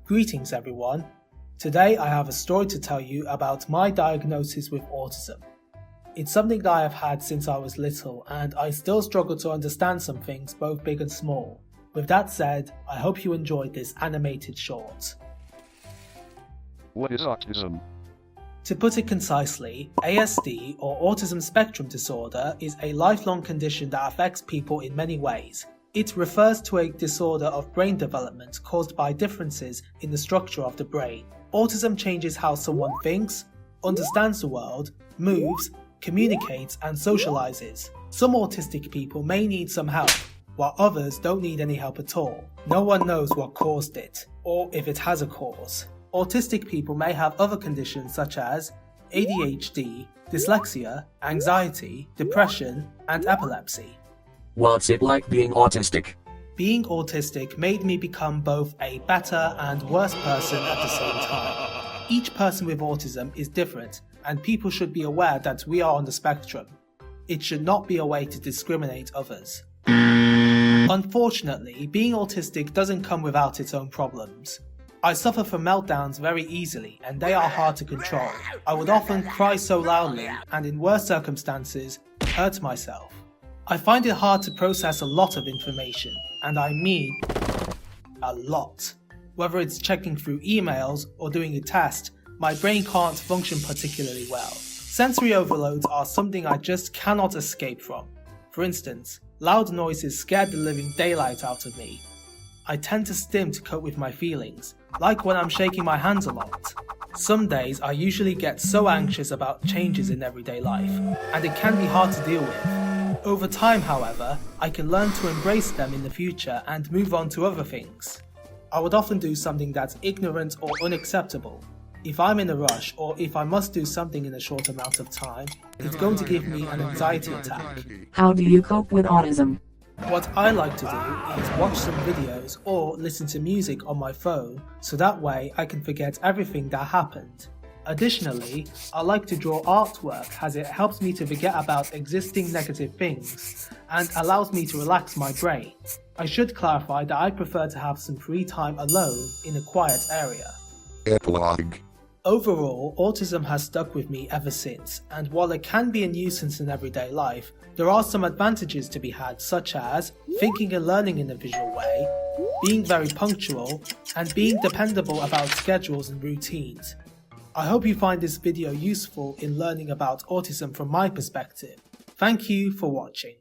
Greetings everyone. Today I have a story to tell you about my diagnosis with autism. It's something that I have had since I was little and I still struggle to understand some things both big and small. With that said, I hope you enjoyed this animated short. What is autism? To put it concisely, ASD or autism spectrum disorder is a lifelong condition that affects people in many ways. It refers to a disorder of brain development caused by differences in the structure of the brain. Autism changes how someone thinks, understands the world, moves, communicates and socializes. Some autistic people may need some help, while others don't need any help at all. No one knows what caused it, or if it has a cause. Autistic people may have other conditions such as ADHD, dyslexia, anxiety, depression, and epilepsy. What's it like being autistic? Being autistic made me become both a better and worse person at the same time. Each person with autism is different, and people should be aware that we are on the spectrum. It should not be a way to discriminate others. Unfortunately, being autistic doesn't come without its own problems. I suffer from meltdowns very easily and they are hard to control. I would often cry so loudly and in worse circumstances, hurt myself. I find it hard to process a lot of information, and I mean a lot. Whether it's checking through emails or doing a test, my brain can't function particularly well. Sensory overloads are something I just cannot escape from. For instance, loud noises scare the living daylight out of me. I tend to stim to cope with my feelings, like when I'm shaking my hands a lot. Some days I usually get so anxious about changes in everyday life, and it can be hard to deal with. Over time, however, I can learn to embrace them in the future and move on to other things. I would often do something that's ignorant or unacceptable. If I'm in a rush or if I must do something in a short amount of time, it's going to give me an anxiety attack. How do you cope with autism? What I like to do is watch some videos or listen to music on my phone so that way I can forget everything that happened. Additionally, I like to draw artwork as it helps me to forget about existing negative things and allows me to relax my brain. I should clarify that I prefer to have some free time alone in a quiet area. Epilogue. Overall, autism has stuck with me ever since, and while it can be a nuisance in everyday life, there are some advantages to be had such as thinking and learning in a visual way, being very punctual, and being dependable about schedules and routines. I hope you find this video useful in learning about autism from my perspective. Thank you for watching.